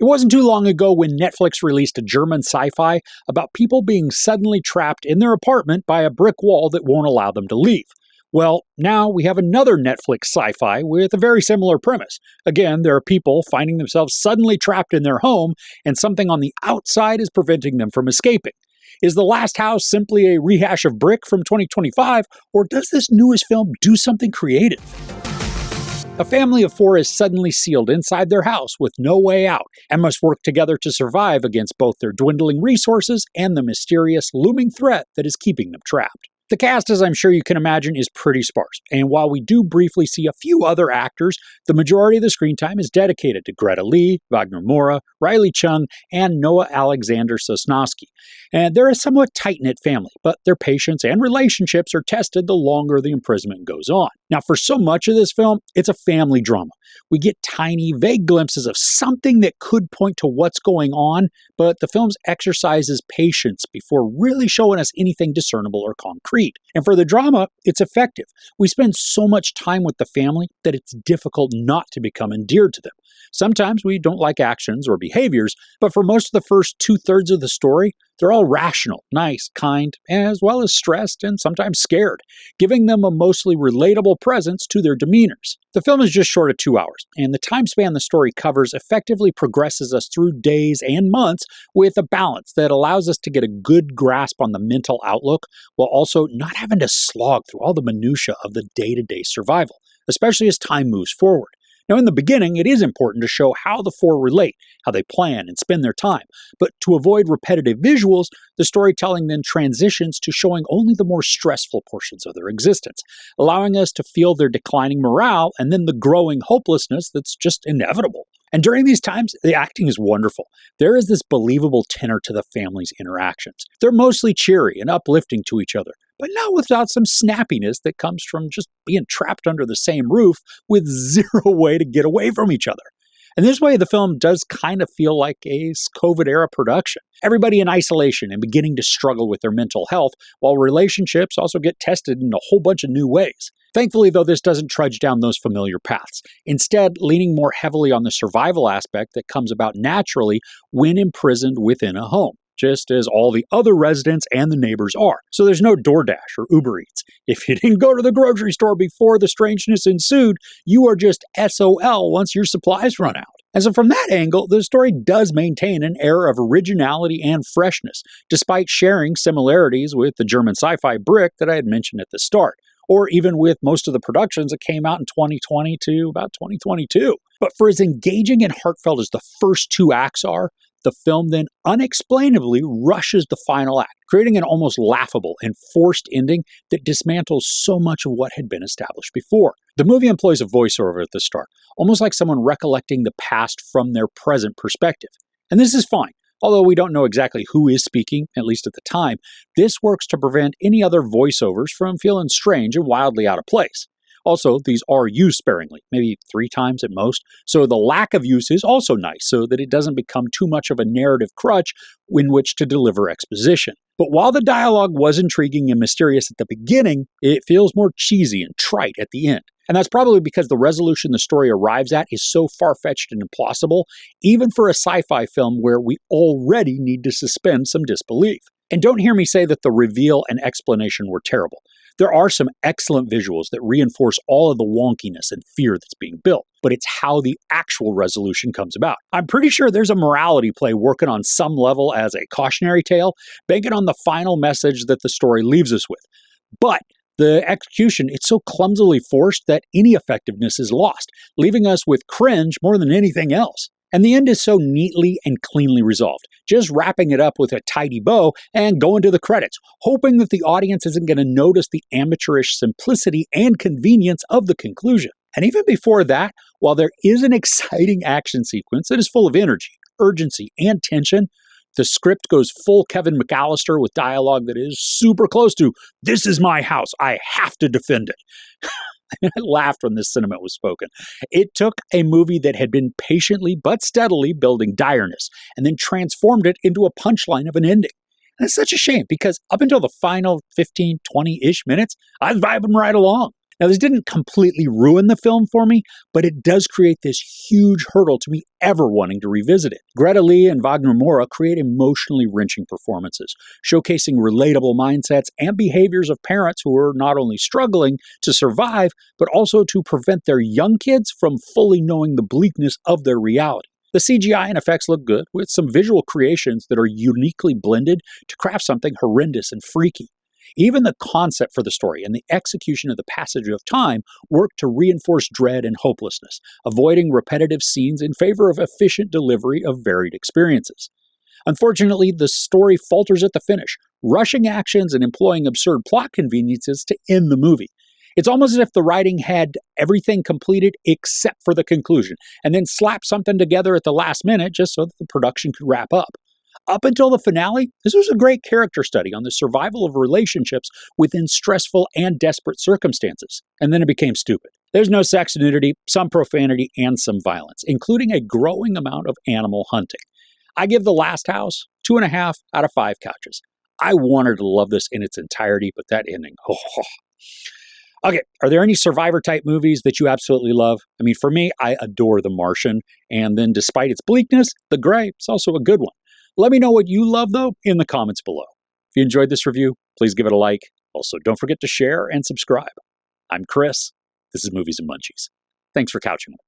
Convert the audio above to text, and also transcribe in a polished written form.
It wasn't too long ago when Netflix released a German sci-fi about people being suddenly trapped in their apartment by a brick wall that won't allow them to leave. Well, now we have another Netflix sci-fi with a very similar premise. Again, there are people finding themselves suddenly trapped in their home, and something on the outside is preventing them from escaping. Is The Last House simply a rehash of Brick from 2025, or does this newest film do something creative? A family of four is suddenly sealed inside their house with no way out and must work together to survive against both their dwindling resources and the mysterious looming threat that is keeping them trapped. The cast, as I'm sure you can imagine, is pretty sparse, and while we do briefly see a few other actors, the majority of the screen time is dedicated to Greta Lee, Wagner Moura, Riley Chung, and Noah Alexander Sosnowski. And they're a somewhat tight-knit family, but their patience and relationships are tested the longer the imprisonment goes on. Now, for so much of this film, it's a family drama. We get tiny, vague glimpses of something that could point to what's going on, but the film exercises patience before really showing us anything discernible or concrete. And for the drama, it's effective. We spend so much time with the family that it's difficult not to become endeared to them. Sometimes we don't like actions or behaviors, but for most of the first two-thirds of the story, they're all rational, nice, kind, as well as stressed and sometimes scared, giving them a mostly relatable presence to their demeanors. The film is just short of 2 hours, and the time span the story covers effectively progresses us through days and months with a balance that allows us to get a good grasp on the mental outlook while also not having to slog through all the minutiae of the day-to-day survival, especially as time moves forward. Now, in the beginning, it is important to show how the four relate, how they plan and spend their time. But to avoid repetitive visuals, the storytelling then transitions to showing only the more stressful portions of their existence, allowing us to feel their declining morale and then the growing hopelessness that's just inevitable. And during these times, the acting is wonderful. There is this believable tenor to the family's interactions. They're mostly cheery and uplifting to each other, but not without some snappiness that comes from just being trapped under the same roof with zero way to get away from each other. And this way, the film does kind of feel like a COVID-era production. Everybody in isolation and beginning to struggle with their mental health, while relationships also get tested in a whole bunch of new ways. Thankfully, though, this doesn't trudge down those familiar paths, instead leaning more heavily on the survival aspect that comes about naturally when imprisoned within a home, just as all the other residents and the neighbors are. So there's no DoorDash or Uber Eats. If you didn't go to the grocery store before the strangeness ensued, you are just SOL once your supplies run out. And so from that angle, the story does maintain an air of originality and freshness, despite sharing similarities with the German sci-fi Brick that I had mentioned at the start, or even with most of the productions that came out in 2020 to about 2022. But for as engaging and heartfelt as the first two acts are, the film then unexplainably rushes the final act, creating an almost laughable and forced ending that dismantles so much of what had been established before. The movie employs a voiceover at the start, almost like someone recollecting the past from their present perspective. And this is fine. Although we don't know exactly who is speaking, at least at the time, this works to prevent any other voiceovers from feeling strange and wildly out of place. Also, these are used sparingly, maybe 3 times at most, so the lack of use is also nice so that it doesn't become too much of a narrative crutch in which to deliver exposition. But while the dialogue was intriguing and mysterious at the beginning, it feels more cheesy and trite at the end. And that's probably because the resolution the story arrives at is so far-fetched and implausible, even for a sci-fi film where we already need to suspend some disbelief. And don't hear me say that the reveal and explanation were terrible. There are some excellent visuals that reinforce all of the wonkiness and fear that's being built, but it's how the actual resolution comes about. I'm pretty sure there's a morality play working on some level as a cautionary tale, banking on the final message that the story leaves us with. But the execution, it's so clumsily forced that any effectiveness is lost, leaving us with cringe more than anything else. And the end is so neatly and cleanly resolved, just wrapping it up with a tidy bow and going to the credits, hoping that the audience isn't going to notice the amateurish simplicity and convenience of the conclusion. And even before that, while there is an exciting action sequence that is full of energy, urgency, and tension, the script goes full Kevin McAllister with dialogue that is super close to, "This is my house, I have to defend it." I laughed when this sentiment was spoken. It took a movie that had been patiently but steadily building direness and then transformed it into a punchline of an ending. And it's such a shame because up until the final 15, 20-ish minutes, I was vibing right along. Now, this didn't completely ruin the film for me, but it does create this huge hurdle to me ever wanting to revisit it. Greta Lee and Wagner Moura create emotionally wrenching performances, showcasing relatable mindsets and behaviors of parents who are not only struggling to survive, but also to prevent their young kids from fully knowing the bleakness of their reality. The CGI and effects look good, with some visual creations that are uniquely blended to craft something horrendous and freaky. Even the concept for the story and the execution of the passage of time work to reinforce dread and hopelessness, avoiding repetitive scenes in favor of efficient delivery of varied experiences. Unfortunately, the story falters at the finish, rushing actions and employing absurd plot conveniences to end the movie. It's almost as if the writing had everything completed except for the conclusion, and then slapped something together at the last minute just so that the production could wrap up. Up until the finale, this was a great character study on the survival of relationships within stressful and desperate circumstances. And then it became stupid. There's no sex, nudity, some profanity, and some violence, including a growing amount of animal hunting. I give The Last House 2.5 out of 5 couches. I wanted to love this in its entirety, but that ending, Okay, are there any Survivor-type movies that you absolutely love? I mean, for me, I adore The Martian, and then despite its bleakness, The Grey is also a good one. Let me know what you love, though, in the comments below. If you enjoyed this review, please give it a like. Also, don't forget to share and subscribe. I'm Chris. This is Movies and Munchies. Thanks for couching with me.